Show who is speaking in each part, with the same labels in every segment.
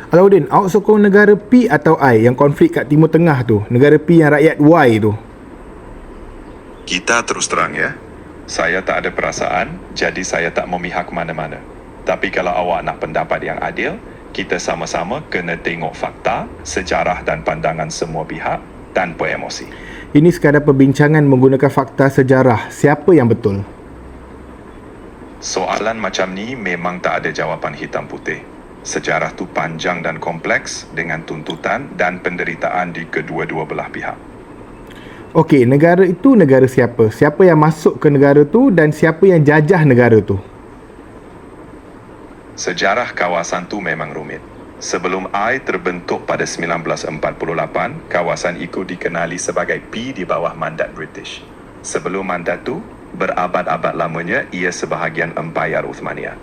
Speaker 1: Alauddin, awak sokong negara P atau I yang konflik kat Timur Tengah tu? Negara P yang rakyat Y tu?
Speaker 2: Kita terus terang ya, saya tak ada perasaan, jadi saya tak memihak mana-mana. Tapi kalau awak nak pendapat yang adil, kita sama-sama kena tengok fakta, sejarah dan pandangan semua pihak tanpa emosi.
Speaker 1: Ini sekadar perbincangan menggunakan fakta sejarah. Siapa yang betul?
Speaker 2: Soalan macam ni memang tak ada jawapan hitam putih. Sejarah tu panjang dan kompleks dengan tuntutan dan penderitaan di kedua-dua belah pihak.
Speaker 1: Okey, negara itu negara siapa? Siapa yang masuk ke negara tu dan siapa yang jajah negara tu?
Speaker 2: Sejarah kawasan tu memang rumit. Sebelum I terbentuk pada 1948, kawasan itu dikenali sebagai P di bawah mandat British. Sebelum mandat tu, berabad-abad lamanya ia sebahagian Empayar Uthmaniyah.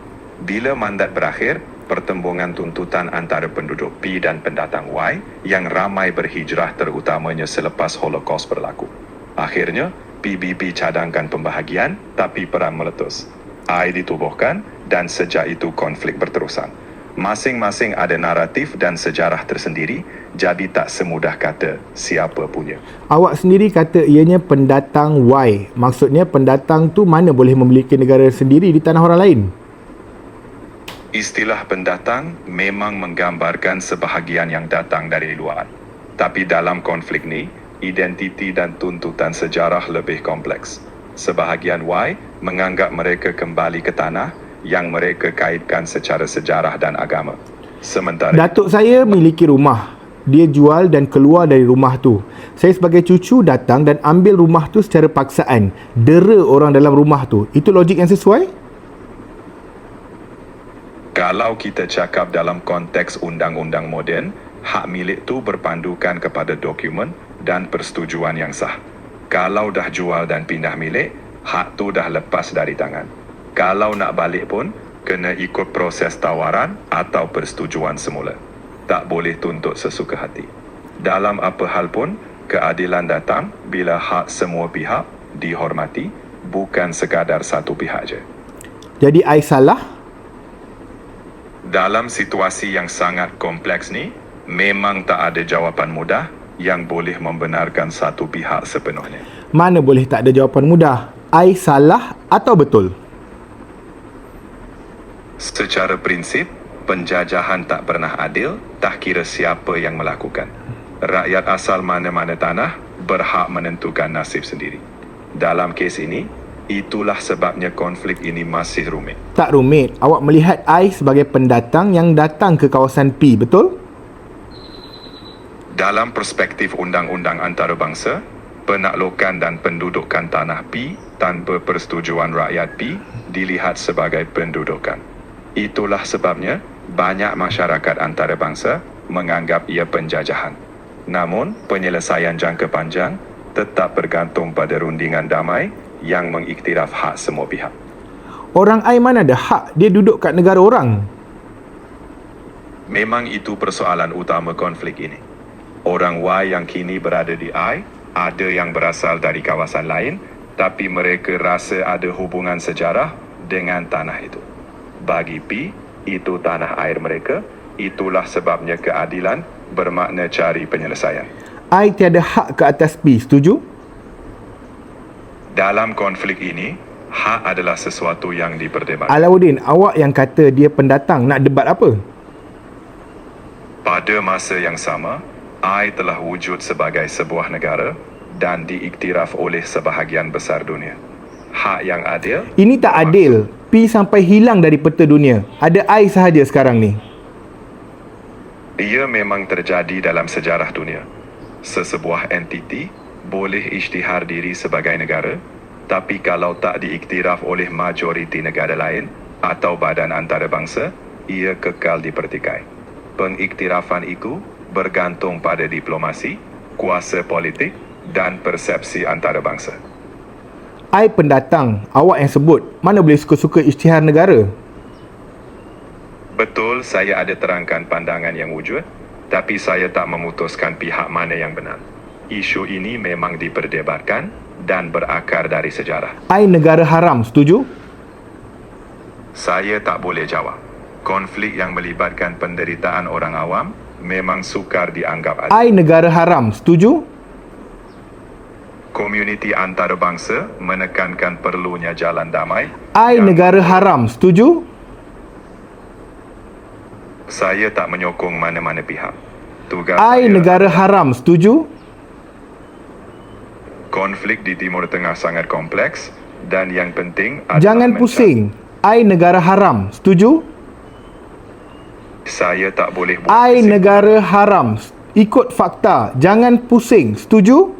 Speaker 2: Bila mandat berakhir, pertembungan tuntutan antara penduduk P dan pendatang Y yang ramai berhijrah terutamanya selepas Holocaust berlaku. Akhirnya, PBB cadangkan pembahagian tapi perang meletus. I ditubuhkan dan sejak itu konflik berterusan. Masing-masing ada naratif dan sejarah tersendiri, jadi tak semudah kata siapa punya.
Speaker 1: Awak sendiri kata ianya pendatang Y. Maksudnya pendatang tu mana boleh memiliki negara sendiri di tanah orang lain?
Speaker 2: Istilah pendatang memang menggambarkan sebahagian yang datang dari luar. Tapi dalam konflik ni, identiti dan tuntutan sejarah lebih kompleks. Sebahagian Y menganggap mereka kembali ke tanah yang mereka kaitkan secara sejarah dan agama. Sementara
Speaker 1: Datuk saya memiliki rumah. Dia jual dan keluar dari rumah tu. Saya sebagai cucu datang dan ambil rumah tu secara paksaan. Dera orang dalam rumah tu. Itu logik yang sesuai?
Speaker 2: kalau kita cakap dalam konteks undang-undang moden, hak milik tu berpandukan kepada dokumen dan persetujuan yang sah. Kalau dah jual dan pindah milik, hak tu dah lepas dari tangan. Kalau nak balik pun, kena ikut proses tawaran atau persetujuan semula. Tak boleh tuntut sesuka hati. Dalam apa hal pun, keadilan datang bila hak semua pihak dihormati, bukan sekadar satu pihak je.
Speaker 1: Jadi I salah?
Speaker 2: Dalam situasi yang sangat kompleks ni, memang tak ada jawapan mudah yang boleh membenarkan satu pihak sepenuhnya.
Speaker 1: Mana boleh tak ada jawapan mudah? I salah atau betul?
Speaker 2: Secara prinsip, penjajahan tak pernah adil, tak kira siapa yang melakukan. Rakyat asal mana-mana tanah berhak menentukan nasib sendiri. Dalam kes ini, itulah sebabnya konflik ini masih rumit.
Speaker 1: Tak rumit. Awak melihat I sebagai pendatang yang datang ke kawasan P, betul?
Speaker 2: Dalam perspektif undang-undang antarabangsa, penaklukan dan pendudukan tanah P tanpa persetujuan rakyat P dilihat sebagai pendudukan. Itulah sebabnya banyak masyarakat antarabangsa menganggap ia penjajahan. Namun, penyelesaian jangka panjang tetap bergantung pada rundingan damai yang mengiktiraf hak semua pihak.
Speaker 1: Orang I mana ada hak? Dia duduk kat negara orang.
Speaker 2: Memang itu persoalan utama konflik ini. Orang Y yang kini berada di I, ada yang berasal dari kawasan lain, tapi mereka rasa ada hubungan sejarah dengan tanah itu. Bagi P, itu tanah air mereka, itulah sebabnya keadilan bermakna cari penyelesaian.
Speaker 1: I tiada hak ke atas P, setuju?
Speaker 2: Dalam konflik ini, hak adalah sesuatu yang diperdebatkan.
Speaker 1: Alauddin, awak yang kata dia pendatang, nak debat apa?
Speaker 2: Pada masa yang sama, I telah wujud sebagai sebuah negara dan diiktiraf oleh sebahagian besar dunia. Hak yang adil?
Speaker 1: Ini tak adil. P sampai hilang dari peta dunia. Ada I sahaja sekarang ni.
Speaker 2: Ia memang terjadi dalam sejarah dunia. Sesebuah entiti boleh isytihar diri sebagai negara, tapi kalau tak diiktiraf oleh majoriti negara lain atau badan antarabangsa, ia kekal dipertikai. Pengiktirafan itu bergantung pada diplomasi, kuasa politik dan persepsi antarabangsa.
Speaker 1: I pendatang, awak yang sebut. Mana boleh suka-suka isytihar negara?
Speaker 2: Betul, saya ada terangkan pandangan yang wujud, tapi saya tak memutuskan pihak mana yang benar. Isu ini memang diperdebatkan dan berakar dari sejarah.
Speaker 1: I negara haram, setuju?
Speaker 2: Saya tak boleh jawab. konflik yang melibatkan penderitaan orang awam memang sukar dianggap adil.
Speaker 1: I negara haram. Setuju?
Speaker 2: Komuniti antarabangsa menekankan perlunya jalan damai.
Speaker 1: I negara haram. Setuju?
Speaker 2: Saya tak menyokong mana-mana pihak. Tugas
Speaker 1: I
Speaker 2: saya
Speaker 1: negara haram. Setuju?
Speaker 2: konflik di Timur Tengah sangat kompleks dan yang penting adalah
Speaker 1: Jangan pusing. I negara haram. Setuju?
Speaker 2: Saya tak boleh buat
Speaker 1: I
Speaker 2: kesimpulan.
Speaker 1: negara haram. Ikut fakta. Jangan pusing. Setuju?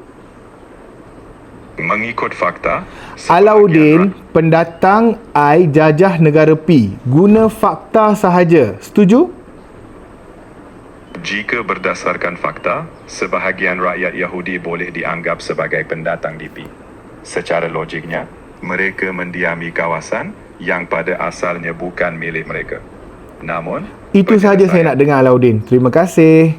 Speaker 2: Mengikut fakta,
Speaker 1: Alauddin, pendatang I jajah negara P. Guna fakta sahaja. Setuju?
Speaker 2: jika berdasarkan fakta, sebahagian rakyat Yahudi boleh dianggap sebagai pendatang di P. Secara logiknya, mereka mendiami kawasan yang pada asalnya bukan milik mereka. Namun,
Speaker 1: Itu sahaja
Speaker 2: penyelesaian
Speaker 1: saya nak dengar, Alauddin. Terima kasih.